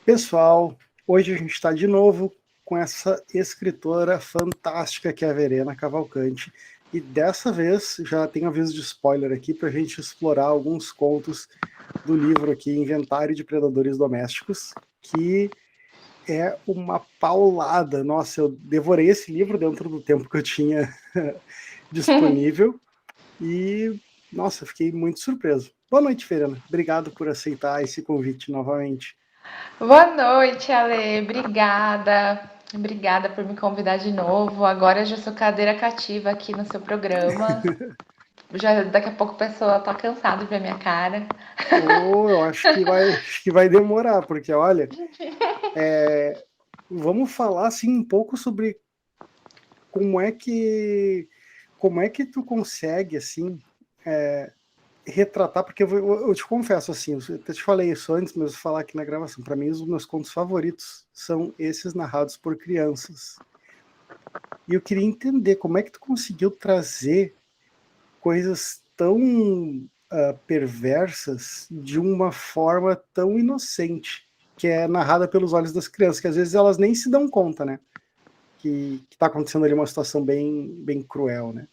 Pessoal, hoje a gente está de novo com essa escritora fantástica que é a Verena Cavalcante. E dessa vez já tem aviso de spoiler aqui para a gente explorar alguns contos do livro aqui, Inventário de Predadores Domésticos, que é uma paulada. Nossa, eu devorei esse livro dentro do tempo que eu tinha disponível e, nossa, fiquei muito surpreso. Boa noite, Verena. Obrigado por aceitar esse convite novamente. Boa noite, Ale. Obrigada. Obrigada por me convidar de novo. Agora eu já sou cadeira cativa aqui no seu programa. Já daqui a pouco a pessoa tá cansada de ver minha cara. Ou eu acho que vai demorar, porque olha, vamos falar assim um pouco sobre como é que como é que tu consegue assim retratar, porque eu te confesso assim, eu até te falei isso antes, mas vou falar aqui na gravação. Para mim, os meus contos favoritos são esses narrados por crianças. E eu queria entender como é que tu conseguiu trazer coisas tão perversas de uma forma tão inocente, que é narrada pelos olhos das crianças, que às vezes elas nem se dão conta, né? Que está acontecendo ali uma situação bem cruel, né?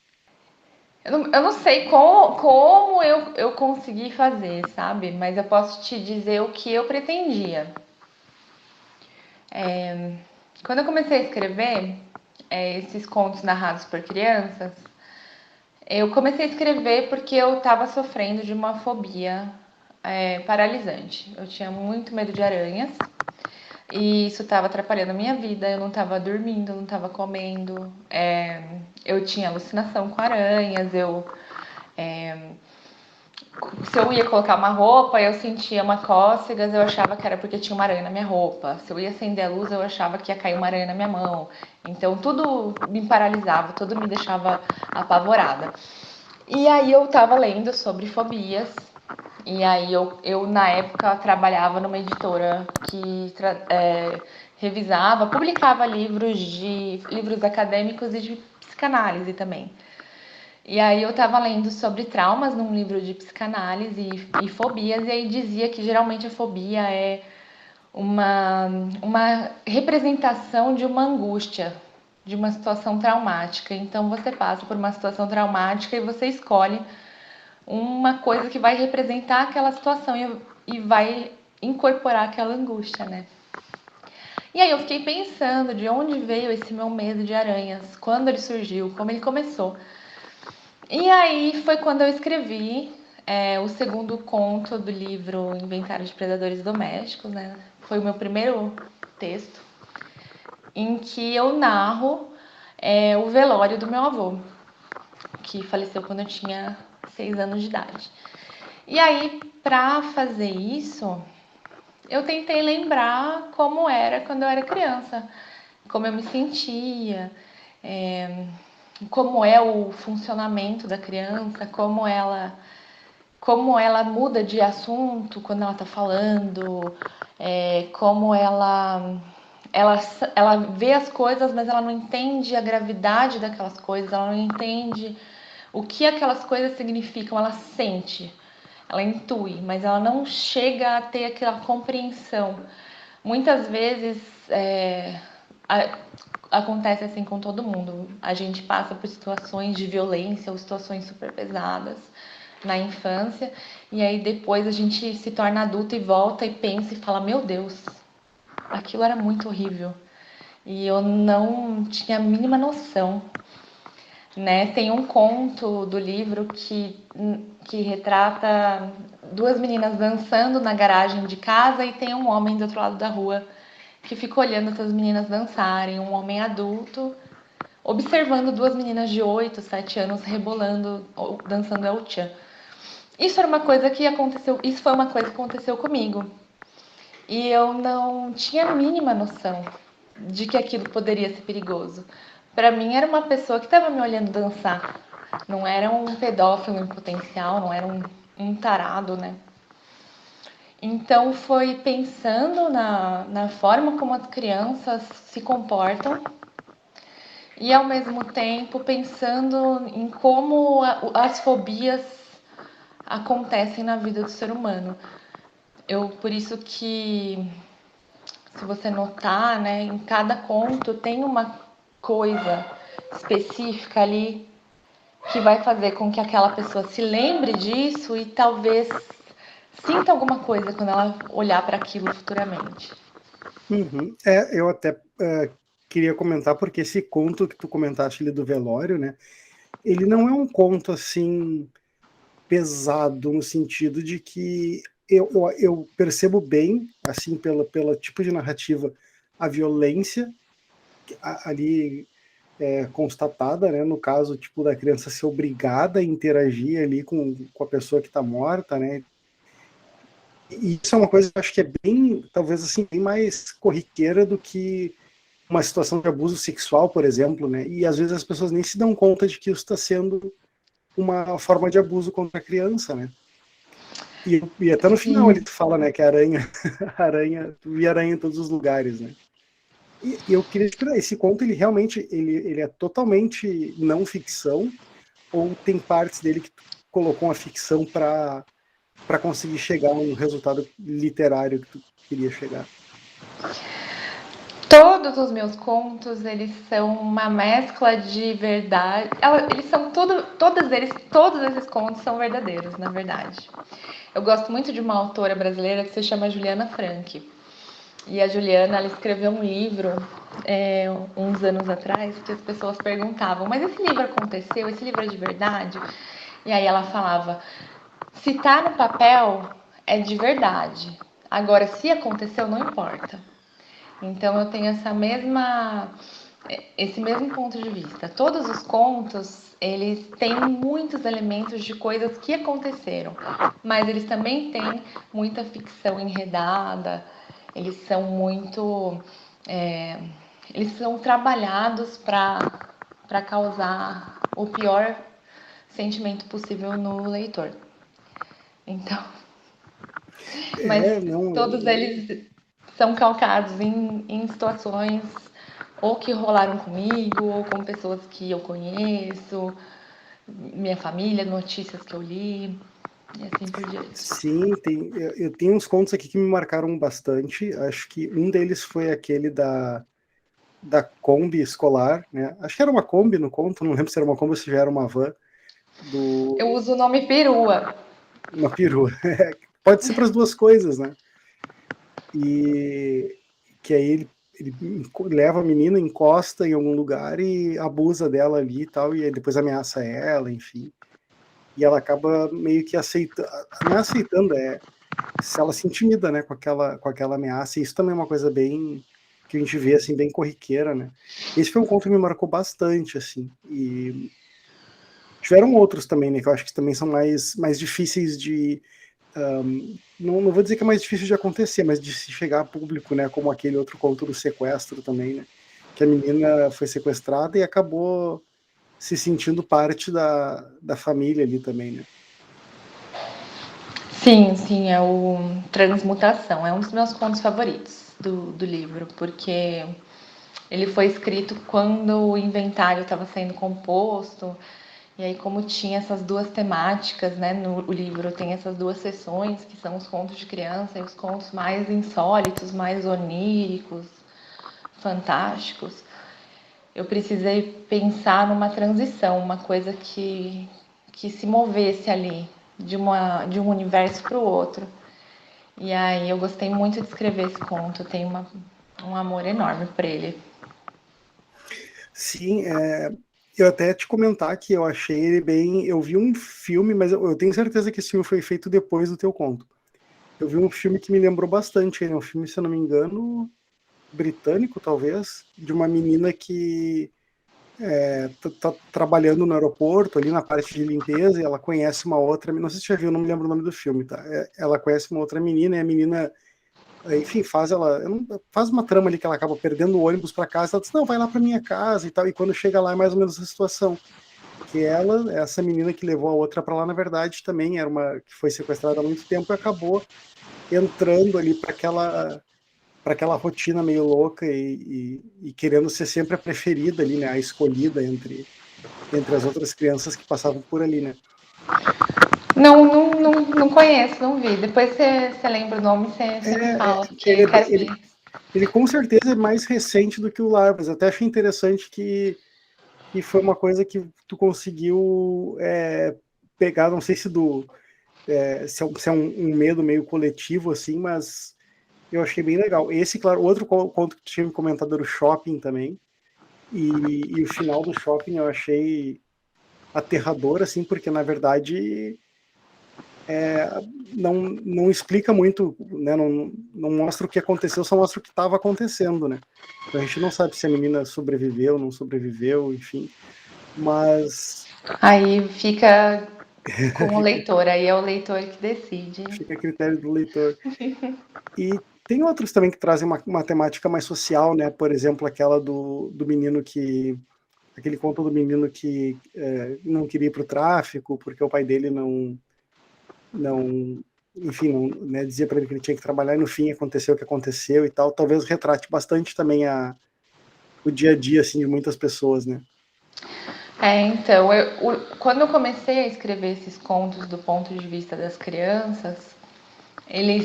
Eu não sei como eu consegui fazer, sabe? Mas eu posso te dizer o que eu pretendia. Quando eu comecei a escrever esses contos narrados por crianças, eu comecei a escrever porque eu estava sofrendo de uma fobia paralisante. Eu tinha muito medo de aranhas e isso estava atrapalhando a minha vida. Eu não estava dormindo, eu não estava comendo. Eu tinha alucinação com aranhas. Se eu ia colocar uma roupa, eu sentia uma cócega, eu achava que era porque tinha uma aranha na minha roupa. Se eu ia acender a luz, eu achava que ia cair uma aranha na minha mão. Então tudo me paralisava, tudo me deixava apavorada. E aí eu tava lendo sobre fobias. E aí eu na época, trabalhava numa editora que revisava, publicava livros acadêmicos e de psicanálise também. E aí eu tava lendo sobre traumas num livro de psicanálise e fobias, e aí dizia que geralmente a fobia é uma, uma representação de uma angústia, de uma situação traumática. Então você passa por uma situação traumática e você escolhe uma coisa que vai representar aquela situação e vai incorporar aquela angústia, né? E aí eu fiquei pensando de onde veio esse meu medo de aranhas, quando ele surgiu, como ele começou. E aí foi quando eu escrevi o segundo conto do livro Inventário de Predadores Domésticos, né? Foi o meu primeiro texto, em que eu narro o velório do meu avô, que faleceu quando eu tinha 6 anos de idade. E aí, para fazer isso, eu tentei lembrar como era quando eu era criança, como eu me sentia, é, como é o funcionamento da criança, como ela muda de assunto quando ela tá falando, como ela, ela vê as coisas, mas ela não entende a gravidade daquelas coisas, ela não entende o que aquelas coisas significam, ela sente, ela intui, mas ela não chega a ter aquela compreensão. Muitas vezes acontece assim com todo mundo. A gente passa por situações de violência ou situações super pesadas na infância, e aí depois a gente se torna adulto e volta e pensa e fala: Meu Deus, aquilo era muito horrível. E eu não tinha a mínima noção, né? Tem um conto do livro que retrata duas meninas dançando na garagem de casa e tem um homem do outro lado da rua que fica olhando essas meninas dançarem, um homem adulto observando duas meninas de 8, 7 anos rebolando, dançando El Chan. Isso era uma coisa que aconteceu, isso foi uma coisa que aconteceu comigo. E eu não tinha a mínima noção de que aquilo poderia ser perigoso. Para mim era uma pessoa que estava me olhando dançar. Não era um pedófilo em potencial, não era um tarado, né? Então foi pensando na forma como as crianças se comportam e ao mesmo tempo pensando em como as fobias acontecem na vida do ser humano. Por isso que se você notar, né, em cada conto tem uma coisa específica ali que vai fazer com que aquela pessoa se lembre disso e talvez sinta alguma coisa quando ela olhar para aquilo futuramente. Uhum. Eu até queria comentar, porque esse conto que tu comentaste ali do velório, né? Ele não é um conto assim pesado no sentido de que eu percebo bem, assim, pela tipo de narrativa, a violência ali constatada, né? No caso, tipo, da criança ser obrigada a interagir ali com a pessoa que está morta, né? E isso é uma coisa que eu acho que é bem, talvez assim, bem mais corriqueira do que uma situação de abuso sexual, por exemplo, né? E às vezes as pessoas nem se dão conta de que isso está sendo uma forma de abuso contra a criança, né? E até no final ele Sim. fala, né, que a aranha, a aranha, tu via aranha em todos os lugares, né? E eu queria te perguntar, esse conto, ele realmente, ele é totalmente não ficção, ou tem partes dele que tu colocou uma ficção para conseguir chegar a um resultado literário que tu queria chegar? Todos os meus contos, eles são uma mescla de verdade. Eles são todos esses contos são verdadeiros, na verdade. Eu gosto muito de uma autora brasileira que se chama Juliana Frank. E a Juliana, ela escreveu um livro uns anos atrás que as pessoas perguntavam: mas esse livro aconteceu? Esse livro é de verdade? E aí ela falava: se tá no papel, é de verdade. Agora, se aconteceu, não importa. Então eu tenho esse mesmo ponto de vista. Todos os contos, eles têm muitos elementos de coisas que aconteceram, mas eles também têm muita ficção enredada. Eles são muito, é, eles são trabalhados para causar o pior sentimento possível no leitor. Então, mas Não, todos eles são calcados em situações ou que rolaram comigo, ou com pessoas que eu conheço, minha família, notícias que eu li, e assim por diante. sim, eu tenho uns contos aqui que me marcaram bastante. Acho que um deles foi aquele da Kombi escolar, né? Acho que era uma Kombi no conto, não lembro se era uma Kombi ou se já era uma van, Eu do, uso o nome perua. uma perua. Pode ser para as duas coisas, né? E que aí ele leva a menina, encosta em algum lugar e abusa dela ali e tal, e aí depois ameaça ela, enfim. E ela acaba meio que aceitando, não é aceitando, se ela se intimida, né, com aquela ameaça, e isso também é uma coisa bem, que a gente vê, assim, bem corriqueira, né. Esse foi um conto que me marcou bastante, assim, e tiveram outros também, né, que eu acho que também são mais difíceis de, não vou dizer que é mais difícil de acontecer, mas de se chegar a público, né, como aquele outro conto do sequestro também, né, que a menina foi sequestrada e acabou se sentindo parte da família ali também, né. Sim, sim, é o Transmutação. É um dos meus contos favoritos do livro, porque ele foi escrito quando o inventário estava sendo composto. E aí, como tinha essas duas temáticas, né, no livro tem essas duas seções, que são os contos de criança e os contos mais insólitos, mais oníricos, fantásticos. Eu precisei pensar numa transição, uma coisa que se movesse ali, de um universo para o outro. E aí eu gostei muito de escrever esse conto, eu tenho um amor enorme por ele. Sim, eu até ia te comentar que eu achei ele bem. Eu vi um filme, mas eu tenho certeza que esse filme foi feito depois do teu conto. Eu vi um filme que me lembrou bastante. Ele é um filme, se eu não me engano, britânico, talvez, de uma menina que tá trabalhando no aeroporto, ali na parte de limpeza, e ela conhece uma outra. Não sei se você já viu, não me lembro o nome do filme, tá? Ela conhece uma outra menina, e a menina, enfim, faz uma trama ali que ela acaba perdendo o ônibus para casa. Ela diz: não, vai lá para minha casa e tal. E quando chega lá é mais ou menos essa situação. Que ela, essa menina que levou a outra para lá, na verdade, também era uma que foi sequestrada há muito tempo e acabou entrando ali para aquela rotina meio louca e querendo ser sempre a preferida ali, né? A escolhida entre as outras crianças que passavam por ali, né? Não conheço, não vi. Depois você lembra o nome, você me É, fala, porque ele, eu é, quero ele, ver. Ele com certeza é mais recente do que o Larvas. Até achei interessante que foi uma coisa que tu conseguiu pegar, não sei se se é um medo meio coletivo, assim, mas eu achei bem legal. Esse, claro, outro conto que tu tinha comentado era o Shopping também, e o final do Shopping eu achei aterrador, assim, porque na verdade não explica muito, né? Não mostra o que aconteceu, só mostra o que estava acontecendo, né? Então a gente não sabe se a menina sobreviveu, não sobreviveu, enfim. Mas Aí fica com o leitor, aí é o leitor que decide. fica a critério do leitor. E tem outros também que trazem uma temática mais social, né? Por exemplo, aquela do menino que... Aquele conto do menino que não queria ir para o tráfico, porque o pai dele enfim, né, dizia para ele que ele tinha que trabalhar, e no fim aconteceu o que aconteceu e tal. Talvez retrate bastante também o dia a dia, assim, de muitas pessoas, né? Então, quando eu comecei a escrever esses contos do ponto de vista das crianças, ele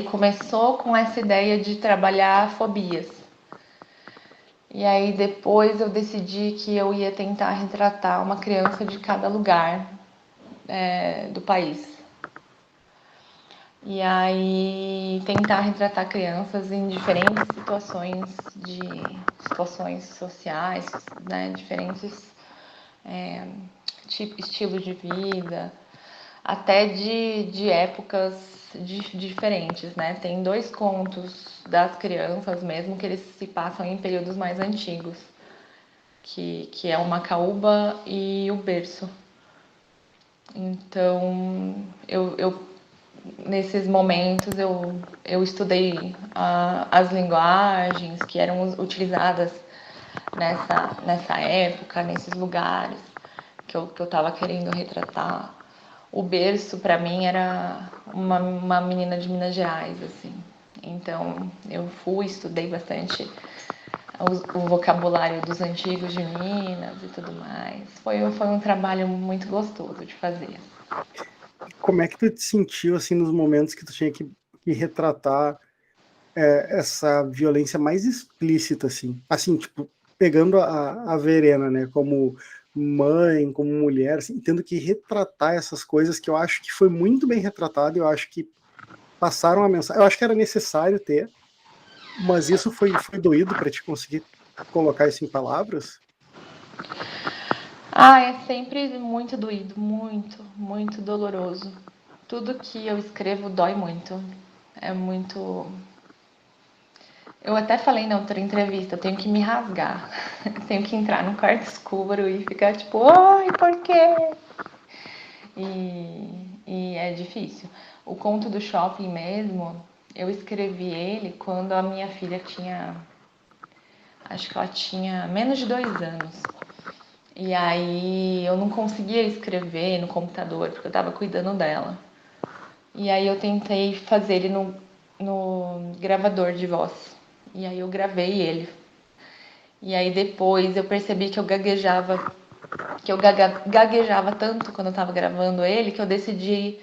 começou com essa ideia de trabalhar fobias. E aí depois eu decidi que eu ia tentar retratar uma criança de cada lugar do país. E aí tentar retratar crianças em diferentes situações sociais, né? Diferentes estilos de vida, até de épocas diferentes, né? Tem 2 contos das crianças mesmo que eles se passam em períodos mais antigos, que é o Macaúba e o Berço. Então, nesses momentos eu estudei as linguagens que eram utilizadas nessa época, nesses lugares que eu estava querendo retratar. O Berço, para mim, era uma menina de Minas Gerais, assim. Então, eu estudei bastante o vocabulário dos antigos de Minas e tudo mais. Foi um trabalho muito gostoso de fazer. Como é que tu te sentiu, assim, nos momentos que tu tinha que retratar essa violência mais explícita, assim? Assim, tipo, pegando a Verena, né, como mãe, como mulher, assim, tendo que retratar essas coisas que eu acho que foi muito bem retratado, eu acho que passaram a mensagem. Eu acho que era necessário ter, mas isso foi doído para te conseguir colocar isso em palavras? É sempre muito doído, muito, muito doloroso. Tudo que eu escrevo dói muito. É muito. Eu até falei na outra entrevista, eu tenho que me rasgar. Tenho que entrar no quarto escuro e ficar tipo, ai, por quê? E é difícil. O conto do shopping mesmo, eu escrevi ele quando a minha filha tinha. Acho que ela tinha menos de 2 anos. E aí eu não conseguia escrever no computador, porque eu tava cuidando dela. E aí eu tentei fazer ele no gravador de voz. E aí eu gravei ele. E aí depois eu percebi que eu gaguejava, gaguejava tanto quando eu tava gravando ele, que eu decidi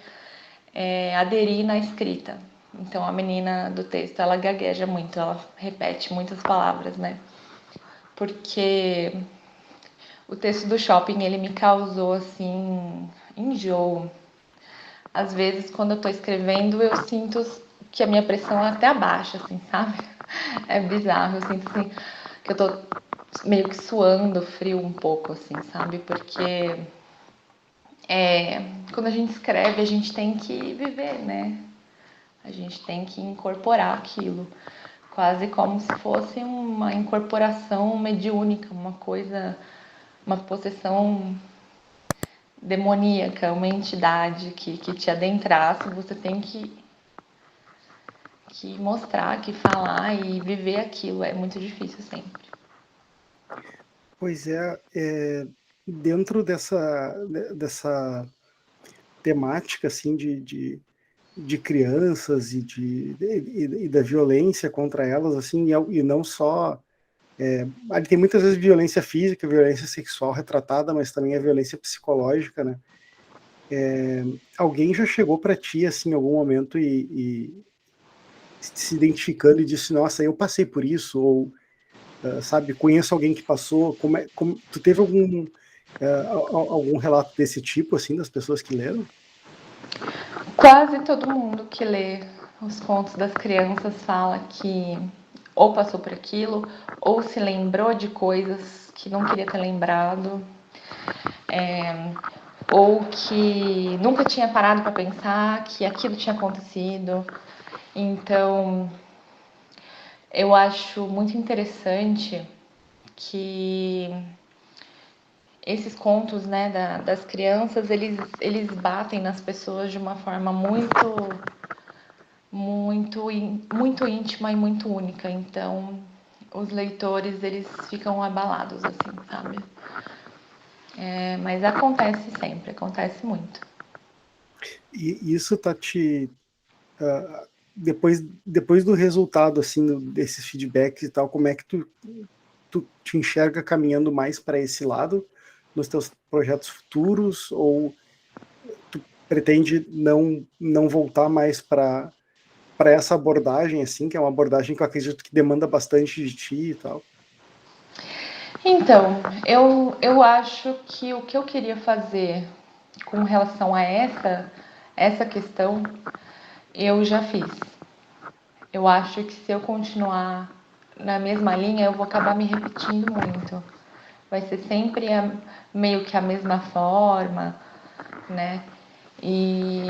aderir na escrita. Então a menina do texto, ela gagueja muito, ela repete muitas palavras, né? Porque o texto do shopping, ele me causou, assim, enjoo. Às vezes, quando eu tô escrevendo, eu sinto que a minha pressão até abaixa, assim, sabe? É bizarro, eu sinto, assim, que eu tô meio que suando frio um pouco, assim, sabe? Porque quando a gente escreve, a gente tem que viver, né? A gente tem que incorporar aquilo. Quase como se fosse uma incorporação mediúnica, uma coisa, uma possessão demoníaca, uma entidade que te adentrasse, você tem que mostrar, que falar e viver aquilo. É muito difícil sempre. Pois dentro dessa temática, assim, de crianças e da violência contra elas, assim, e não só... ali tem muitas vezes violência física, violência sexual retratada, mas também a violência psicológica, né? Alguém já chegou para ti, assim, em algum momento se identificando e disse, nossa, eu passei por isso, ou, sabe, conheço alguém que passou, tu teve algum relato desse tipo, assim, das pessoas que leram? Quase todo mundo que lê os contos das crianças fala que ou passou por aquilo, ou se lembrou de coisas que não queria ter lembrado, ou que nunca tinha parado para pensar que aquilo tinha acontecido. Então, eu acho muito interessante que esses contos, né, das crianças, eles batem nas pessoas de uma forma muito íntima e muito única. Então, os leitores, eles ficam abalados, assim, sabe? Mas acontece sempre, acontece muito. E isso tá depois do resultado, assim, desses feedbacks e tal, como é que tu te enxerga caminhando mais para esse lado nos teus projetos futuros, ou tu pretende não voltar mais para essa abordagem, assim, que é uma abordagem que eu acredito que demanda bastante de ti e tal? Então, eu acho que o que eu queria fazer com relação a essa questão, eu já fiz. Eu acho que se eu continuar na mesma linha, eu vou acabar me repetindo muito. Vai ser sempre meio que a mesma forma, né? E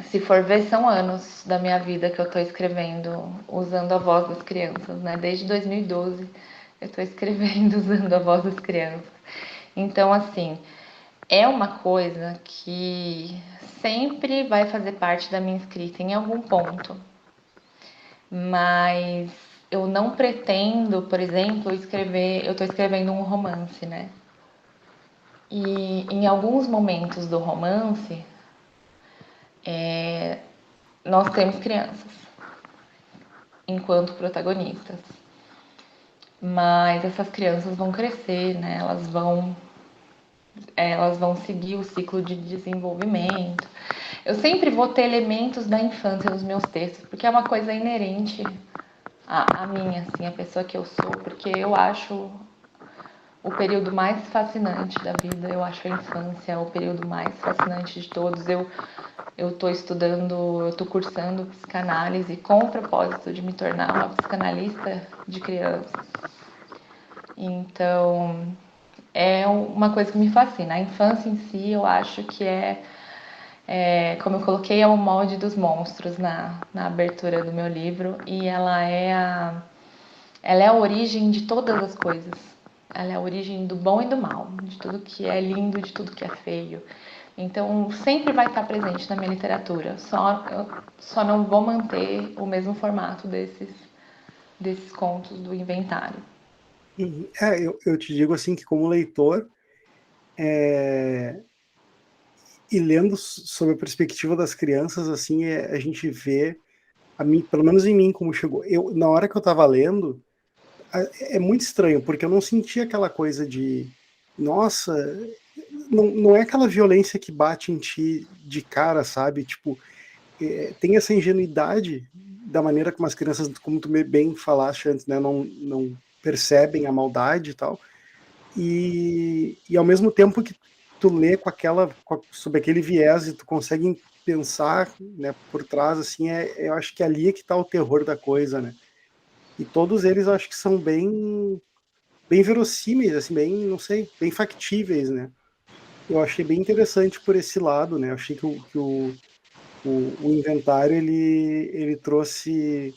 se for ver, são anos da minha vida que eu tô escrevendo usando a voz das crianças, né? Desde 2012 eu tô escrevendo usando a voz das crianças. Então, assim, é uma coisa que sempre vai fazer parte da minha escrita em algum ponto. Mas eu não pretendo, por exemplo, eu tô escrevendo um romance, né? E em alguns momentos do romance, nós temos crianças enquanto protagonistas. Mas essas crianças vão crescer, né? Elas vão seguir o ciclo de desenvolvimento. Eu sempre vou ter elementos da infância nos meus textos, porque é uma coisa inerente a mim, assim, a pessoa que eu sou, porque eu acho o período mais fascinante da vida, eu acho a infância o período mais fascinante de todos. Eu tô estudando, eu tô cursando psicanálise com o propósito de me tornar uma psicanalista de crianças. Então, é uma coisa que me fascina. A infância em si, eu acho que como eu coloquei, é o molde dos monstros na abertura do meu livro, e ela é a origem de todas as coisas. Ela é a origem do bom e do mal, de tudo que é lindo, de tudo que é feio. Então, sempre vai estar presente na minha literatura. Só não vou manter o mesmo formato desses contos do inventário. Eu te digo assim que como leitor, e lendo sobre a perspectiva das crianças, assim, a gente vê, a mim, pelo menos em mim, como chegou. Na hora que eu estava lendo, é muito estranho, porque eu não sentia aquela coisa de, nossa, não é aquela violência que bate em ti de cara, sabe? Tipo, tem essa ingenuidade da maneira como as crianças, como tu bem falaste antes, né, não percebem a maldade e tal, e ao mesmo tempo que tu lê sob aquele viés e tu consegue pensar, né, por trás, assim, eu acho que ali é que tá o terror da coisa, né? E todos eles eu acho que são bem verossímeis, assim, bem, não sei, bem factíveis, né? Eu achei bem interessante por esse lado, né? Eu achei que o inventário ele trouxe.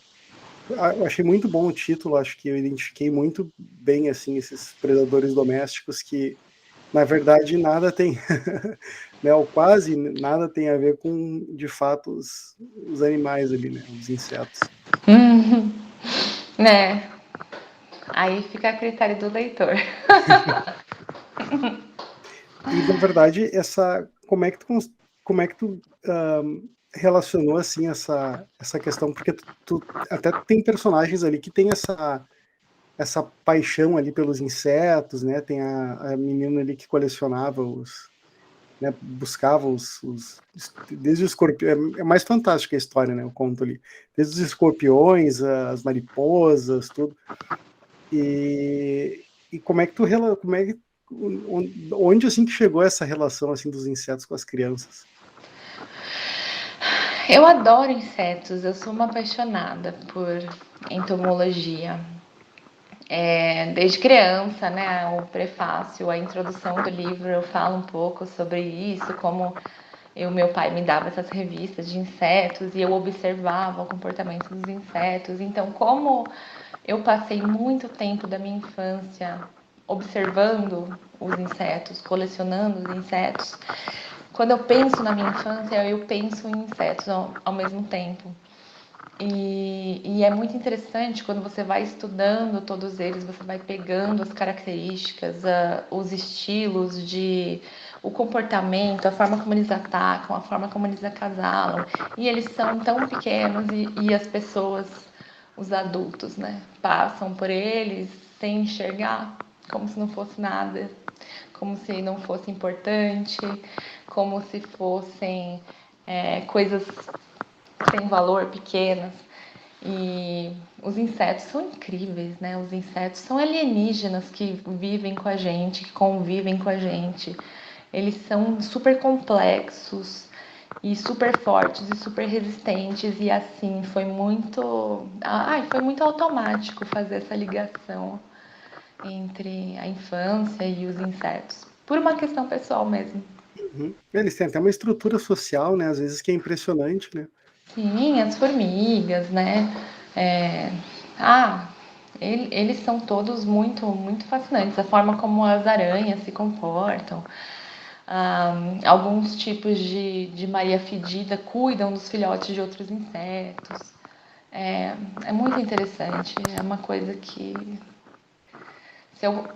Eu achei muito bom o título, acho que eu identifiquei muito bem assim esses predadores domésticos que, na verdade, nada tem, né, ou quase nada tem a ver com, de fato, os animais ali, né, os insetos. Né? Aí fica a critério do leitor. E, na verdade, como é que tu relacionou assim essa questão, porque tu até tem personagens ali que tem essa paixão ali pelos insetos, né? Tem a menina ali que colecionava né, buscava desde os escorpiões, é mais fantástica a história, né, o conto ali, desde os escorpiões, as mariposas, tudo. E como é que onde assim que chegou essa relação assim dos insetos com as crianças? Eu adoro insetos, eu sou uma apaixonada por entomologia. Desde criança, né, o prefácio, a introdução do livro, eu falo um pouco sobre isso, como meu pai me dava essas revistas de insetos e eu observava o comportamento dos insetos. Então, como eu passei muito tempo da minha infância observando os insetos, colecionando os insetos, quando eu penso na minha infância, eu penso em insetos ao mesmo tempo. E é muito interessante quando você vai estudando todos eles, você vai pegando as características, os estilos o comportamento, a forma como eles atacam, a forma como eles acasalam. E eles são tão pequenos e as pessoas, os adultos, né, passam por eles sem enxergar, como se não fosse nada, como se não fosse importante, como se fossem coisas sem valor, pequenas. E os insetos são incríveis, né? Os insetos são alienígenas que vivem com a gente, que convivem com a gente. Eles são super complexos e super fortes e super resistentes. E assim, foi muito automático fazer essa ligação entre a infância e os insetos. Por uma questão pessoal mesmo. Uhum. Eles têm até uma estrutura social, né, às vezes que é impressionante, né? Sim, as formigas, né? É... Ah, eles são todos muito, muito fascinantes. A forma como as aranhas se comportam. Alguns tipos de Maria Fedida cuidam dos filhotes de outros insetos. É muito interessante. É uma coisa que, se eu,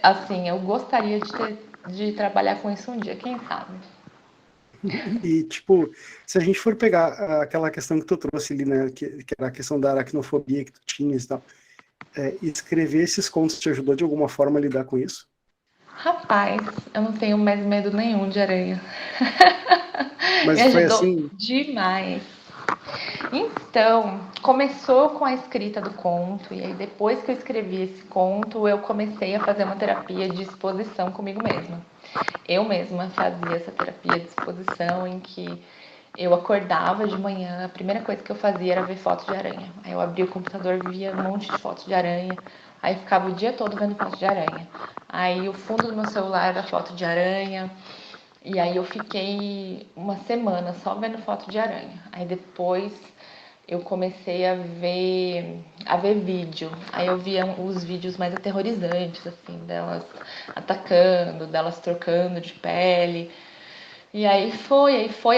assim, eu gostaria de trabalhar com isso um dia, quem sabe? E, tipo, se a gente for pegar aquela questão que tu trouxe ali, né, que era a questão da aracnofobia que tu tinhas e tal, escrever esses contos te ajudou de alguma forma a lidar com isso? Rapaz, eu não tenho mais medo nenhum de aranha. Me Mas foi ajudou assim, demais. Então, começou com a escrita do conto, e aí depois que eu escrevi esse conto, eu comecei a fazer uma terapia de exposição comigo mesma. Eu mesma fazia essa terapia de exposição em que eu acordava de manhã, a primeira coisa que eu fazia era ver fotos de aranha. Aí eu abria o computador, via um monte de fotos de aranha, aí ficava o dia todo vendo fotos de aranha. Aí o fundo do meu celular era foto de aranha, e aí eu fiquei uma semana só vendo foto de aranha. Aí depois eu comecei a ver vídeo. Aí eu via os vídeos mais aterrorizantes, assim, delas atacando, delas trocando de pele. Aí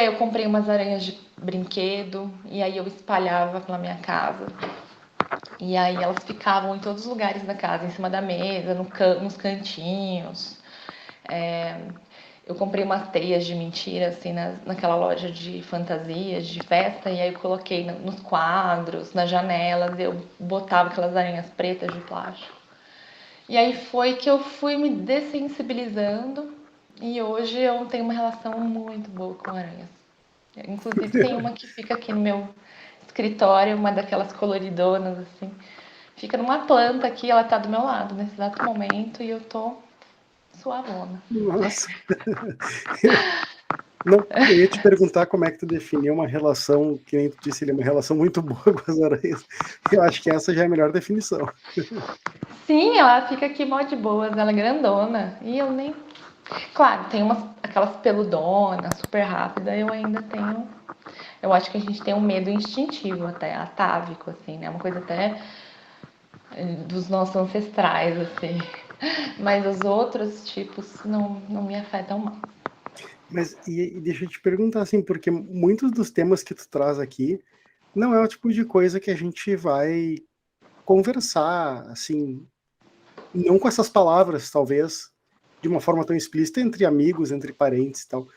eu comprei umas aranhas de brinquedo, e aí eu espalhava pela minha casa. E aí elas ficavam em todos os lugares da casa, em cima da mesa, nos cantinhos. Eu comprei umas teias de mentira, assim, naquela loja de fantasias, de festa, e aí eu coloquei nos quadros, nas janelas, e eu botava aquelas aranhas pretas de plástico. E aí foi que eu fui me dessensibilizando, e hoje eu tenho uma relação muito boa com aranhas. Inclusive tem uma que fica aqui no meu escritório, uma daquelas coloridonas, assim. Fica numa planta aqui, ela tá do meu lado nesse exato momento, e eu tô suavona. nossa. Não, eu ia te perguntar como é que tu definiu uma relação, que nem tu disse, ele é uma relação muito boa com as aranhas. Eu acho que essa já é a melhor definição. Sim, ela fica aqui mó de boas, ela é grandona. E eu nem. Claro, tem aquelas peludonas, super rápida, eu ainda tenho. Eu acho que a gente tem um medo instintivo até, atávico, assim, né? Uma coisa até dos nossos ancestrais, assim. Mas os outros tipos não me afetam mais. Mas, e deixa eu te perguntar, assim, porque muitos dos temas que tu traz aqui não é o tipo de coisa que a gente vai conversar, assim, não com essas palavras, talvez, de uma forma tão explícita entre amigos, entre parentes e tal.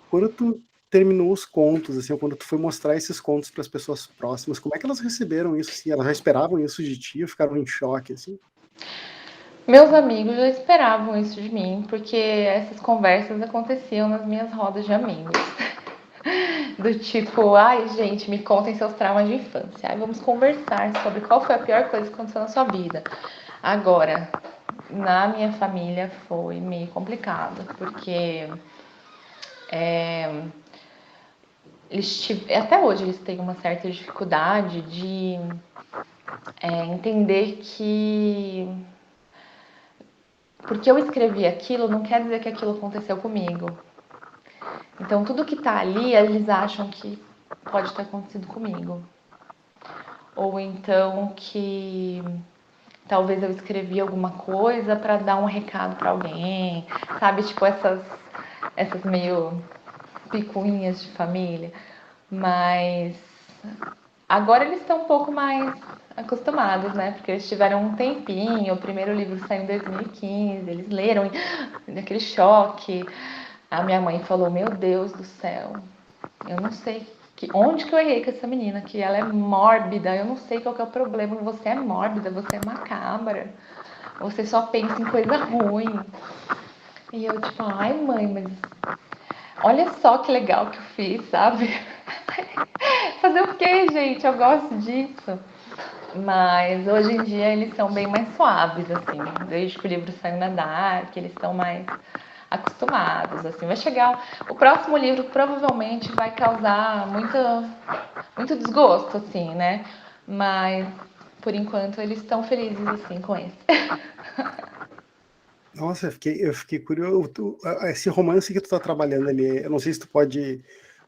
Quando tu terminou os contos, assim, ou quando tu foi mostrar esses contos para as pessoas próximas, como é que elas receberam isso? Assim, elas já esperavam isso de ti ou ficaram em choque, assim? Meus amigos já esperavam isso de mim, porque essas conversas aconteciam nas minhas rodas de amigos. Do tipo, ai gente, me contem seus traumas de infância. Ai, vamos conversar sobre qual foi a pior coisa que aconteceu na sua vida. Agora, na minha família foi meio complicado, porque até hoje eles têm uma certa dificuldade de entender que porque eu escrevi aquilo não quer dizer que aquilo aconteceu comigo. Então tudo que tá ali eles acham que pode ter acontecido comigo. Ou então que talvez eu escrevi alguma coisa para dar um recado para alguém, sabe? Tipo essas meio picuinhas de família. Mas agora eles estão um pouco mais acostumados, né? Porque eles tiveram um tempinho, o primeiro livro saiu em 2015, eles leram naquele choque. A minha mãe falou: Meu Deus do céu, eu não sei onde que eu errei com essa menina, que ela é mórbida, eu não sei qual que é o problema. Você é mórbida, você é macabra, você só pensa em coisa ruim. E eu, tipo, ai mãe, mas olha só que legal que eu fiz, sabe? Fazer o quê, gente? Eu gosto disso. Mas hoje em dia eles são bem mais suaves, assim. Desde que o livro saiu na Dark, eles estão mais acostumados, assim. Vai chegar... O próximo livro provavelmente vai causar muito desgosto, assim, né? Mas, por enquanto, eles estão felizes, assim, com esse. Nossa, eu fiquei curioso. Esse romance que tu tá trabalhando ali, eu não sei se tu pode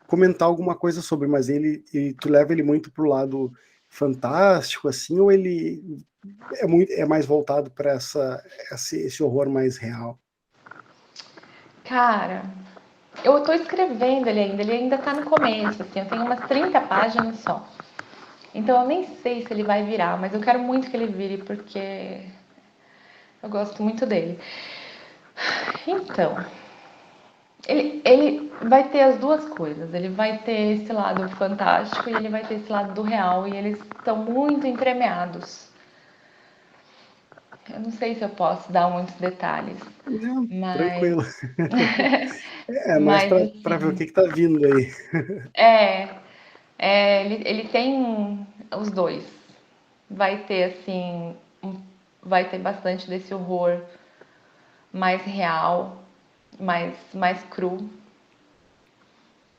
comentar alguma coisa sobre, mas tu leva ele muito pro lado fantástico, assim, ou ele é mais voltado para esse horror mais real? Cara, eu tô escrevendo ele ainda tá no começo, assim. Eu tenho umas 30 páginas só. Então eu nem sei se ele vai virar, mas eu quero muito que ele vire, porque eu gosto muito dele. Então, ele vai ter as duas coisas. Ele vai ter esse lado fantástico e ele vai ter esse lado do real. E eles estão muito entremeados. Eu não sei se eu posso dar muitos detalhes, Não, mas. tranquilo. É mais Mas para ver o assim. que que tá vindo aí. É. Ele tem os dois. Vai ter assim. Vai ter bastante desse horror mais real, mais cru.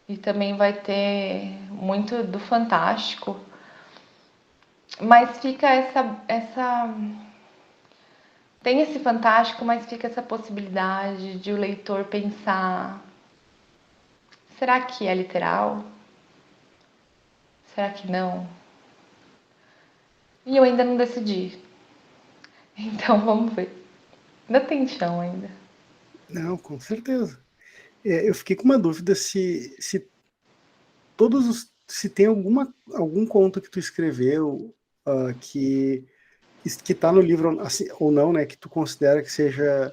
E também vai ter muito do fantástico. Mas fica essa. Tem esse fantástico, mas fica essa possibilidade de o leitor pensar: será que é literal? Será que não? E eu ainda não decidi. Então vamos ver. Ainda tem chão ainda. Não, com certeza. Eu fiquei com uma dúvida se se tem algum conto que tu escreveu que tá no livro assim, ou não, né, que tu considera que seja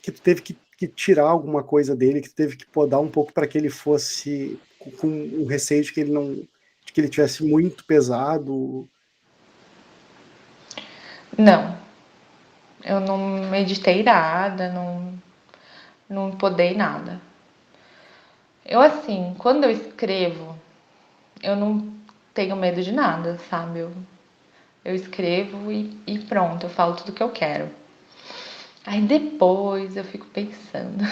que tu teve que tirar alguma coisa dele, que tu teve que podar um pouco para que ele fosse com um receio de que ele não de que ele tivesse muito pesado. Não, eu não meditei nada, não podei nada. Eu, assim, quando eu escrevo, eu não tenho medo de nada, sabe? Eu escrevo e pronto, eu falo tudo que eu quero. Aí depois eu fico pensando.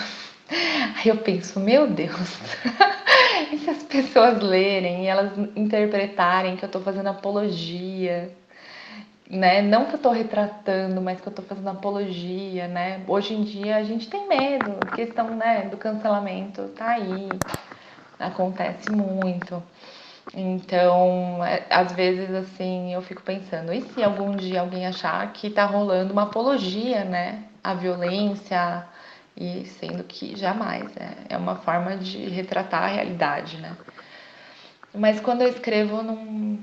Aí eu penso, meu Deus, e se as pessoas lerem e elas interpretarem que eu tô fazendo apologia, né? Não que eu tô retratando, mas que eu tô fazendo apologia, né? Hoje em dia a gente tem medo, a questão, né, do cancelamento tá aí, acontece muito. Então, às vezes, assim, eu fico pensando, e se algum dia alguém achar que tá rolando uma apologia, né, à violência, e sendo que jamais, é uma forma de retratar a realidade, né? Mas quando eu escrevo, não,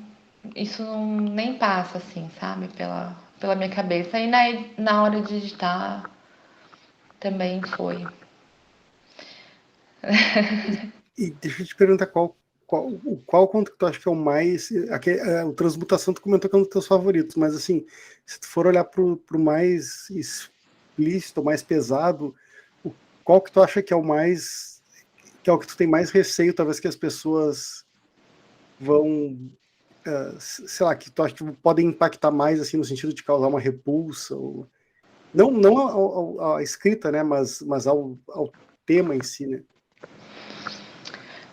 isso não nem passa, assim, sabe, pela minha cabeça. E na hora de editar, também foi. E deixa eu te perguntar qual conto que tu acha que é o mais... o Transmutação tu comentou que é um dos teus favoritos, mas assim, se tu for olhar pro mais explícito, mais pesado, qual que tu acha que é o mais... que é o que tu tem mais receio, talvez, que as pessoas vão... sei lá, que tu acha que podem impactar mais, assim, no sentido de causar uma repulsa, ou... não a escrita, né, mas ao tema em si, né?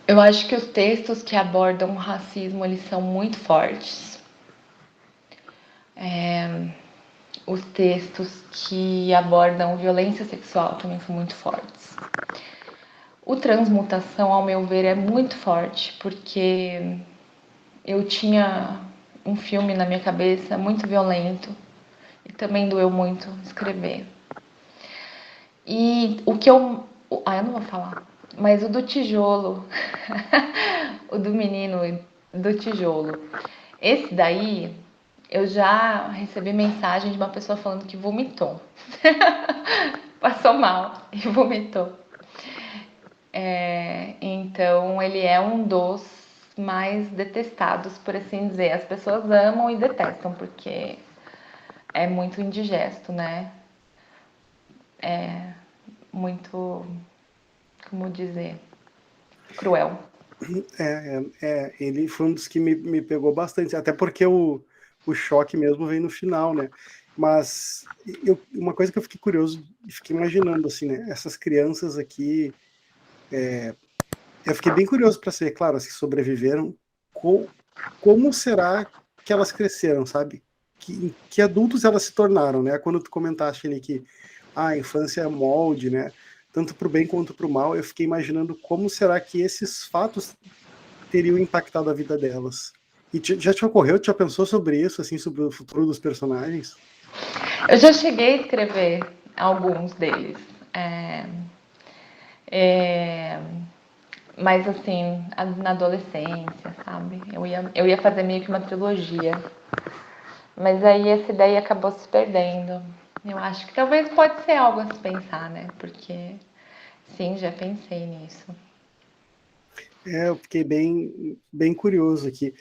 Eu acho que os textos que abordam o racismo, eles são muito fortes. Os textos que abordam violência sexual também são muito fortes. O Transmutação, ao meu ver, é muito forte, porque eu tinha um filme na minha cabeça muito violento e também doeu muito escrever. E o que eu... eu não vou falar. Mas o do tijolo, o do menino do tijolo, esse daí eu já recebi mensagem de uma pessoa falando que vomitou. Passou mal e vomitou. Então ele é um dos mais detestados, por assim dizer. As pessoas amam e detestam, porque é muito indigesto, né? É muito, como dizer, cruel. Ele foi um dos que me pegou bastante, até porque o choque mesmo vem no final, né? Mas uma coisa que eu fiquei curioso, fiquei imaginando, assim, né? Essas crianças aqui, eu fiquei bem curioso para saber, claro, as que sobreviveram, como será que elas cresceram, sabe? Que adultos elas se tornaram, né? Quando tu comentaste ali que a infância é molde, né? Tanto para o bem quanto para o mal, eu fiquei imaginando como será que esses fatos teriam impactado a vida delas. E já te ocorreu, tu já pensou sobre isso, assim, sobre o futuro dos personagens? Eu já cheguei a escrever alguns deles. É, é, mas assim, na adolescência, sabe? Eu ia fazer meio que uma trilogia. Mas aí essa ideia acabou se perdendo. Eu acho que talvez pode ser algo a se pensar, né? Porque sim, já pensei nisso. Eu fiquei bem curioso aqui.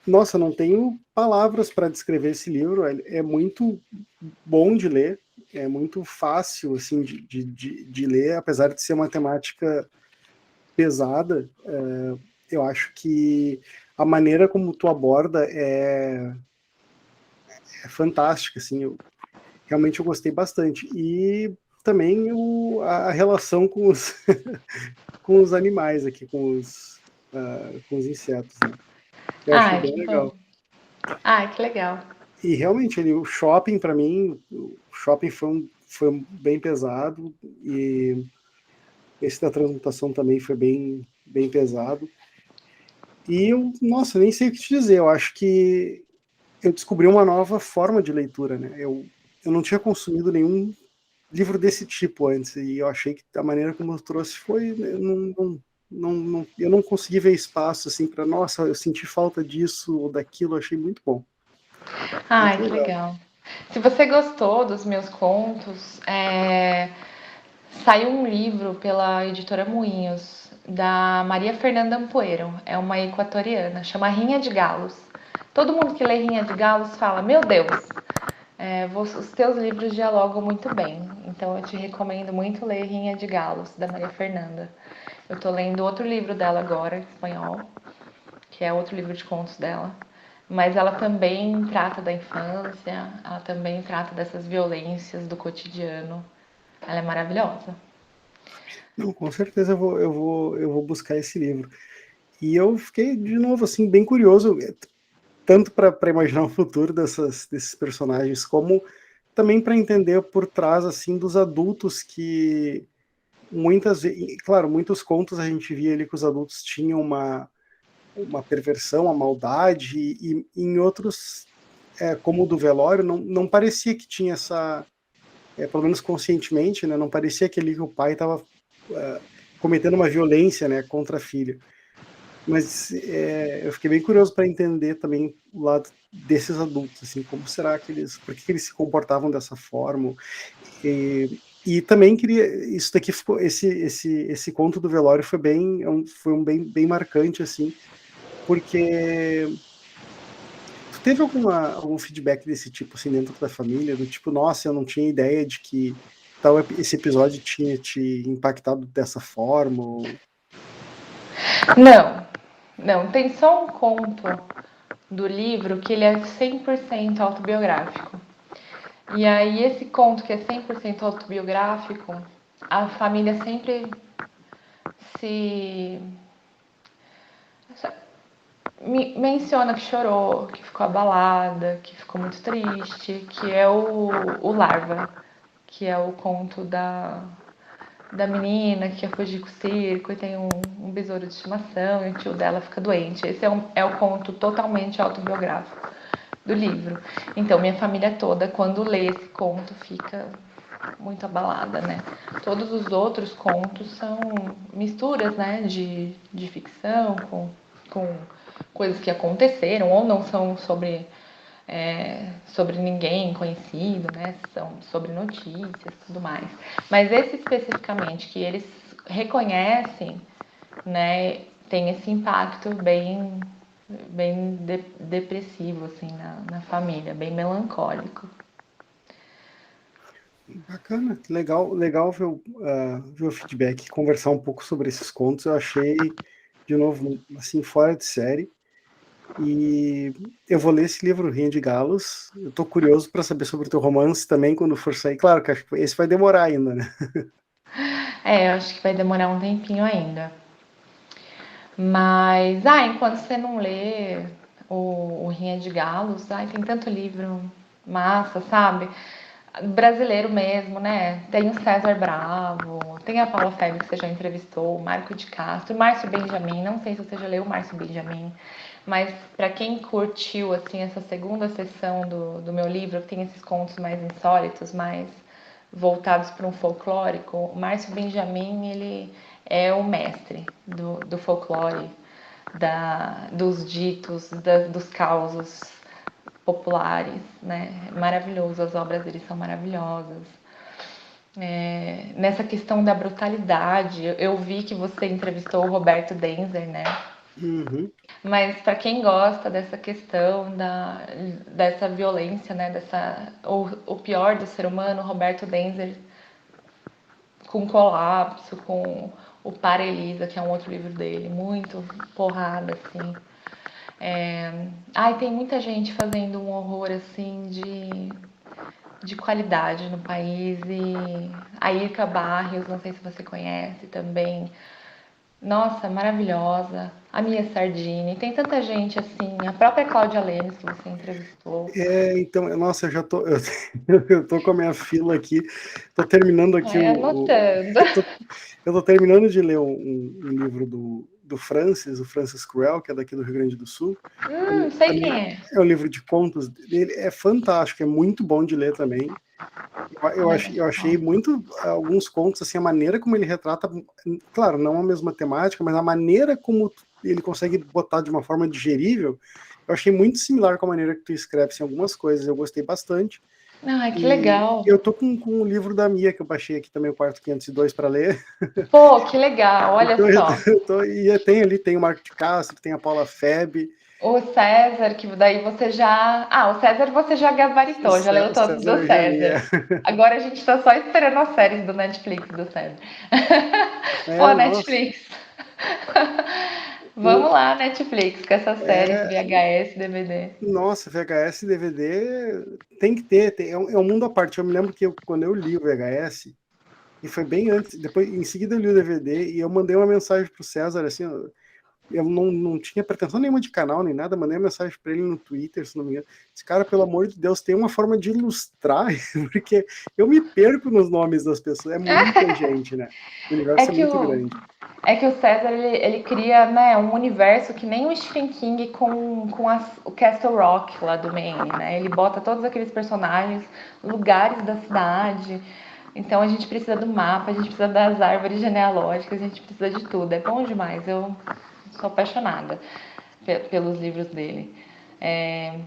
Nossa, não tenho palavras para descrever esse livro. É muito bom de ler, é muito fácil, assim, de ler, apesar de ser uma temática pesada. Eu acho que a maneira como tu aborda é fantástica, assim. Realmente eu gostei bastante. E também a relação com os, com os animais aqui, com os insetos, né? Eu achei Ai, bem que bom. legal. Ai, que legal. E realmente, o shopping, para mim, o shopping foi bem pesado, e esse da transmutação também foi bem pesado. E nossa, nem sei o que te dizer, eu acho que eu descobri uma nova forma de leitura, né? Eu não tinha consumido nenhum livro desse tipo antes, e eu achei que a maneira como eu trouxe foi, eu eu não consegui ver espaço assim para, nossa, eu senti falta disso ou daquilo, eu achei muito bom, muito Ai, que legal. legal. Se você gostou dos meus contos, saiu um livro pela editora Moinhos, da Maria Fernanda Ampoeiro. É uma equatoriana, chama Rinha de Galos. Todo mundo que lê Rinha de Galos fala: Meu Deus, os teus livros dialogam muito bem. Então eu te recomendo muito ler Rinha de Galos, da Maria Fernanda. Eu tô lendo outro livro dela agora, em espanhol, que é outro livro de contos dela. Mas ela também trata da infância, ela também trata dessas violências do cotidiano. Ela é maravilhosa. Não, com certeza eu vou buscar esse livro. E eu fiquei, de novo, assim, bem curioso, tanto para imaginar o futuro desses personagens, como também para entender por trás, assim, dos adultos que muitas vezes, claro, muitos contos a gente via ali que os adultos tinham uma perversão, uma maldade, e em outros, como o do velório, não parecia que tinha essa, pelo menos conscientemente, né, não parecia que ali que o pai estava cometendo uma violência, né, contra a filha. Mas eu fiquei bem curioso para entender também o lado desses adultos, assim, como será que por que eles se comportavam dessa forma? E também queria, isso daqui ficou, esse conto do velório foi bem marcante, assim, porque tu teve algum feedback desse tipo, assim, dentro da família, do tipo, nossa, eu não tinha ideia de que esse episódio tinha te impactado dessa forma, ou... Não, não, tem só um conto do livro que ele é 100% autobiográfico. E aí, esse conto que é 100% autobiográfico, a família sempre se menciona que chorou, que ficou abalada, que ficou muito triste, que é o Larva, que é o conto da menina que quer fugir com o circo e tem um besouro de estimação e o tio dela fica doente. Esse é o conto totalmente autobiográfico do livro. Então, minha família toda, quando lê esse conto, fica muito abalada, né? Todos os outros contos são misturas, né, de ficção com coisas que aconteceram ou não são sobre ninguém conhecido, né? São sobre notícias e tudo mais. Mas esse especificamente, que eles reconhecem, né, tem esse impacto bem depressivo, assim, na família, bem melancólico. Bacana, legal ver ver o feedback, conversar um pouco sobre esses contos. Eu achei, de novo, assim, fora de série. E eu vou ler esse livro, Rinha de Galos. Eu tô curioso para saber sobre o teu romance também quando for sair. Claro que acho que esse vai demorar ainda, né? É, eu acho que vai demorar um tempinho ainda. Mas, enquanto você não lê o Rinha de Galos, tem tanto livro massa, sabe? Brasileiro mesmo, né? Tem o César Bravo, tem a Paula Febre que você já entrevistou, o Marco de Castro, o Márcio Benjamin, não sei se você já leu o Márcio Benjamin, mas para quem curtiu, assim, essa segunda sessão do meu livro, que tem esses contos mais insólitos, mais voltados para um folclórico, o Márcio Benjamin, ele é o mestre do folclore, dos ditos, dos causos populares, né? Maravilhoso, as obras dele são maravilhosas. Nessa questão da brutalidade, eu vi que você entrevistou o Roberto Denzer, né? Uhum. Mas para quem gosta dessa questão dessa violência, né? O pior do ser humano, o Roberto Denzer com Colapso, com o Para Elisa, que é um outro livro dele, muito porrada, assim. Tem muita gente fazendo um horror, assim, de qualidade no país. E a Irka Barrios, não sei se você conhece também. Nossa, maravilhosa. A Mia Sardini. Tem tanta gente assim. A própria Cláudia Lemes, que você entrevistou. Então, nossa, eu tô com a minha fila aqui, tô terminando aqui Ai, anotando. eu tô terminando de ler um livro do Francis, o Francis Cruel, que é daqui do Rio Grande do Sul. Sei quem Também é. é um livro de contos dele, é fantástico, é muito bom de ler também. Olha Eu só. achei muito alguns contos, assim, a maneira como ele retrata, claro, não a mesma temática, mas a maneira como ele consegue botar de uma forma digerível, eu achei muito similar com a maneira que tu escreve assim, algumas coisas, eu gostei bastante. Ai, que E legal. eu tô com o livro da Mia, que eu baixei aqui também, o Quarto 502, para ler. Pô, que legal. Olha Então, só. e tem o Marco de Castro, tem a Paula Feb. O César, que daí você já. O César você já gabaritou, já leu O todos César do eu já li, César. Agora a gente tá só esperando as séries do Netflix do César. Pô, nossa. Netflix. O, Vamos lá, Netflix, com essas séries é, VHS, DVD. Nossa, VHS e DVD tem que ter, é um mundo à parte. Eu me lembro que quando eu li o VHS, e foi bem antes, depois em seguida eu li o DVD e eu mandei uma mensagem pro César, assim, eu não tinha pretensão nenhuma de canal nem nada, mandei uma mensagem para ele no Twitter, se não me engano. Esse cara, pelo amor de Deus, tem uma forma de ilustrar, porque eu me perco nos nomes das pessoas, é muita gente, né? O É universo é que muito o, grande. é que o César ele cria, né, um universo que nem o Stephen King com o Castle Rock lá do Maine, né? Ele bota todos aqueles personagens, lugares da cidade. Então a gente precisa do mapa, a gente precisa das árvores genealógicas, a gente precisa de tudo. É bom demais. Eu sou apaixonada pelos livros dele. É,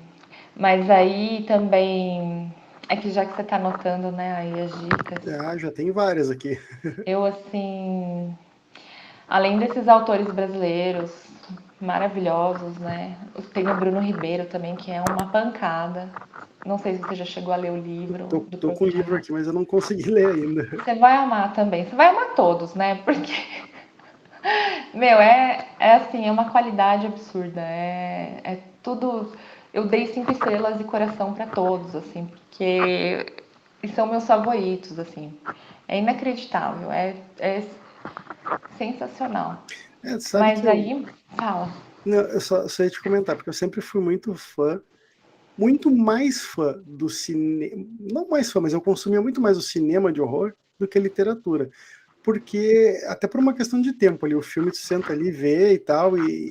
mas aí também É que já que você tá anotando, né, aí as dicas, Ah, já tem várias aqui. eu assim, além desses autores brasileiros maravilhosos, né, tem o Bruno Ribeiro também, que é uma pancada. Não sei se você já chegou a ler o livro do Tô com o Porco de livro Rato. aqui, mas eu não consegui ler ainda. Você vai amar também. Você vai amar todos, né? Porque, meu, é assim, é uma qualidade absurda. É tudo. Eu dei 5 estrelas de coração para todos, assim, porque são meus favoritos, assim. É inacreditável, é sensacional. Sabe que Mas eu, aí, fala. não, eu só ia te comentar, porque eu sempre fui muito fã, muito mais fã do cinema, não mais fã, mas eu consumia muito mais o cinema de horror do que a literatura. Porque, até por uma questão de tempo ali, o filme tu senta ali, vê e tal, e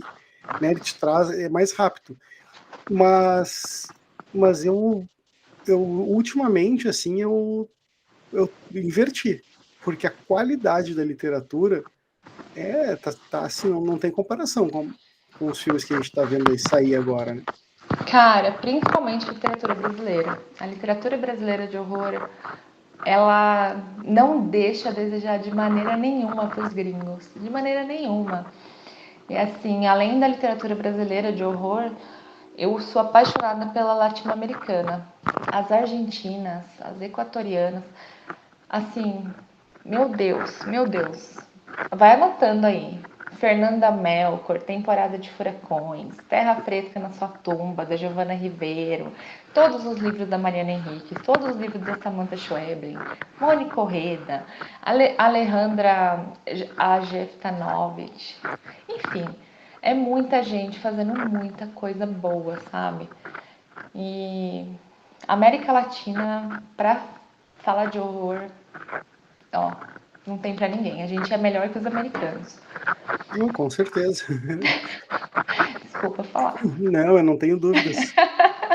né, ele te traz, é mais rápido. Mas eu ultimamente, assim, eu inverti, porque a qualidade da literatura tá assim, não tem comparação com os filmes que a gente está vendo aí sair agora, né? Cara, principalmente literatura brasileira. A literatura brasileira de horror, ela não deixa a desejar de maneira nenhuma para os gringos, de maneira nenhuma. E assim, além da literatura brasileira de horror, eu sou apaixonada pela latino-americana, as argentinas, as equatorianas. Assim, meu Deus, meu Deus. Vai anotando aí. Fernanda Melchor, Temporada de Furacões, Terra Fresca na Sua Tumba, da Giovanna Ribeiro, todos os livros da Mariana Henrique, todos os livros da Samantha Schweblin, Mônica Correda, Alejandra Ajeftanovich. Enfim, é muita gente fazendo muita coisa boa, sabe? E América Latina, pra falar de horror, ó, não tem pra ninguém. A gente é melhor que os americanos. Não, com certeza. Desculpa falar. Não, eu não tenho dúvidas.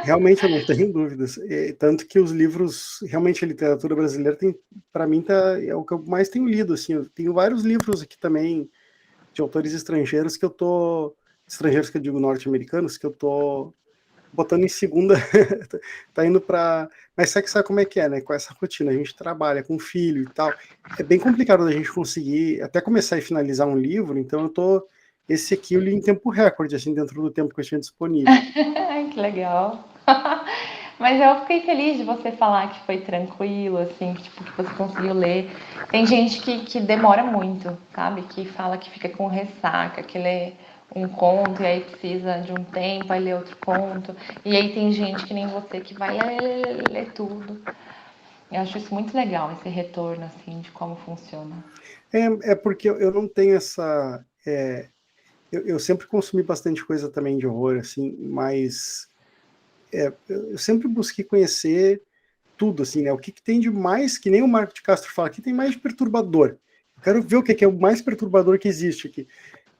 Realmente eu não tenho dúvidas. Tanto que os livros, realmente a literatura brasileira tem, para mim, é o que eu mais tenho lido, assim. Eu tenho vários livros aqui também de autores estrangeiros estrangeiros que eu digo norte-americanos, que eu tô botando em segunda, tá indo para, mas sabe como é que é, né? Com essa rotina, a gente trabalha com filho e tal, é bem complicado da gente conseguir até começar e finalizar um livro, então esse aqui eu li em tempo recorde, assim, dentro do tempo que eu tinha disponível. Ai, que legal. Mas eu fiquei feliz de você falar que foi tranquilo, assim, que, tipo, que você conseguiu ler. Tem gente que demora muito, sabe? Que fala que fica com ressaca, que lê um conto e aí precisa de um tempo, aí lê outro conto. E aí tem gente que nem você que vai ler tudo. Eu acho isso muito legal, esse retorno, assim, de como funciona. É porque eu não tenho essa, eu sempre consumi bastante coisa também de horror, assim, mas eu sempre busquei conhecer tudo, assim, né? O que tem de mais, que nem o Marco de Castro fala, que tem mais de perturbador. Eu quero ver o que é o mais perturbador que existe aqui.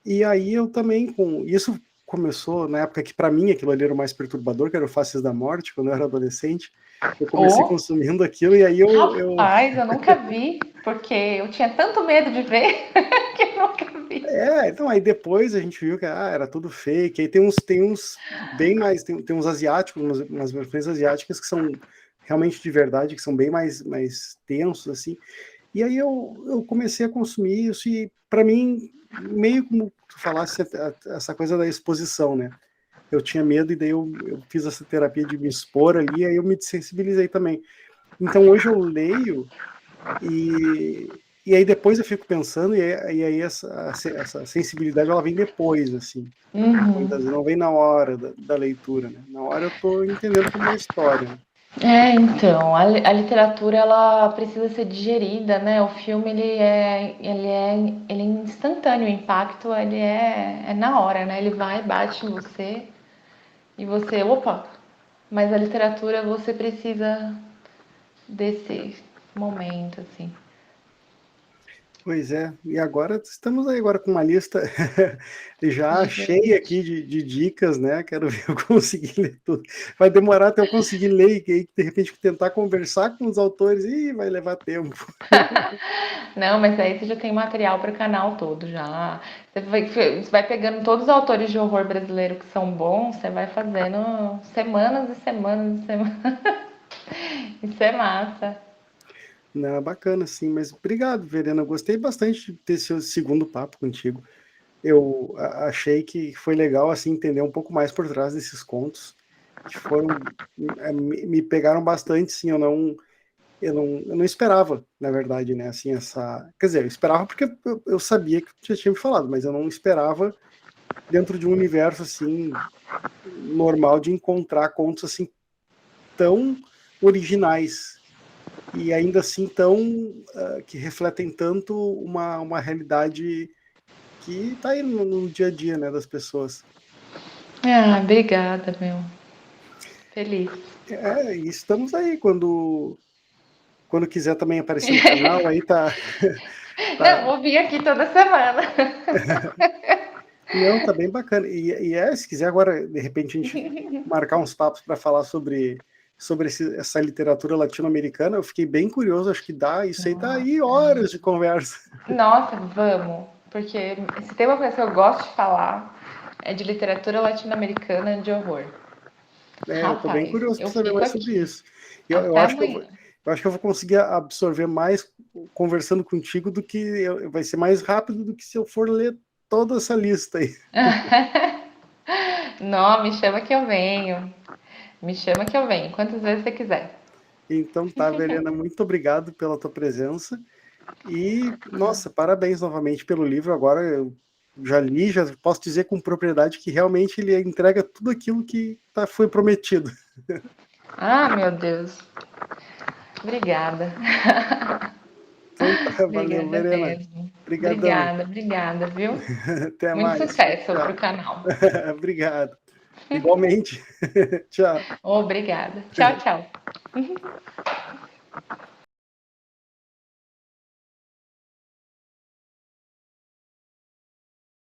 E aí eu também, com isso começou na época que para mim aquilo ali era o mais perturbador, que era o Faces da Morte, quando eu era adolescente. Eu comecei Ou, consumindo aquilo e aí rapaz, eu nunca vi, porque eu tinha tanto medo de ver que eu nunca vi. então aí depois a gente viu que era tudo fake. Aí tem uns bem mais, tem uns asiáticos, umas versões asiáticas que são realmente de verdade, que são bem mais tensos assim. E aí eu comecei a consumir isso e para mim meio como tu falasse essa coisa da exposição, né? Eu tinha medo e daí eu fiz essa terapia de me expor ali, aí eu me desensibilizei também. Então hoje eu leio e aí depois eu fico pensando e aí essa sensibilidade ela vem depois, assim. Muitas Uhum. vezes não vem na hora da leitura, né? Na hora eu tô entendendo como é a história, né? É, então, a literatura ela precisa ser digerida, né? O filme ele é instantâneo, o impacto é na hora, né? Ele vai, bate em você e você, opa, mas a literatura você precisa desse momento, assim. Pois é, e agora estamos aí agora com uma lista já cheia Gigante. aqui de dicas, né? Quero ver eu conseguir ler tudo. Vai demorar até eu conseguir ler e aí, de repente tentar conversar com os autores e vai levar tempo. Não, mas aí você já tem material para o canal todo já. Você vai pegando todos os autores de horror brasileiro que são bons, você vai fazendo semanas e semanas e semanas. Isso é massa. Não, bacana, sim, mas obrigado, Verena. Eu gostei bastante de ter esse segundo papo contigo. Eu achei que foi legal assim entender um pouco mais por trás desses contos, que foram me pegaram bastante, sim. Eu não esperava, na verdade, né? Assim, quer dizer, eu esperava porque eu sabia que você tinha me falado, mas eu não esperava dentro de um universo assim normal de encontrar contos assim tão originais e ainda assim tão que refletem tanto uma realidade que está aí no dia a dia, né, das pessoas. Ah, obrigada, meu. Feliz. E estamos aí quando quiser também aparecer no canal, aí tá, Não, tá. vou vir aqui toda semana. Não, tá bem bacana. Se quiser agora, de repente, a gente marcar uns papos para falar sobre essa literatura latino-americana, eu fiquei bem curioso, acho que dá, isso aí tá aí horas de conversa. Nossa, vamos. Porque se tem uma coisa que eu gosto de falar, é de literatura latino-americana de horror. Eu tô bem Rapaz, curioso para eu saber fico mais sobre aqui isso. Eu até acho que amanhã. eu acho que eu vou conseguir absorver mais conversando contigo do que vai ser mais rápido do que se eu for ler toda essa lista aí. Não, me chama que eu venho. Me chama que eu venho, quantas vezes você quiser. Então tá, Verena, muito obrigado pela tua presença. E, nossa, parabéns novamente pelo livro. Agora eu já li, já posso dizer com propriedade que realmente ele entrega tudo aquilo que foi prometido. Ah, meu Deus. Obrigada. Então tá, valeu, Obrigada Verena. mesmo. Obrigadão. Obrigada, obrigada, viu? Até Muito mais. Tchau, sucesso tchau. pro canal. Obrigado. Igualmente. Tchau. Obrigada. Tchau, tchau.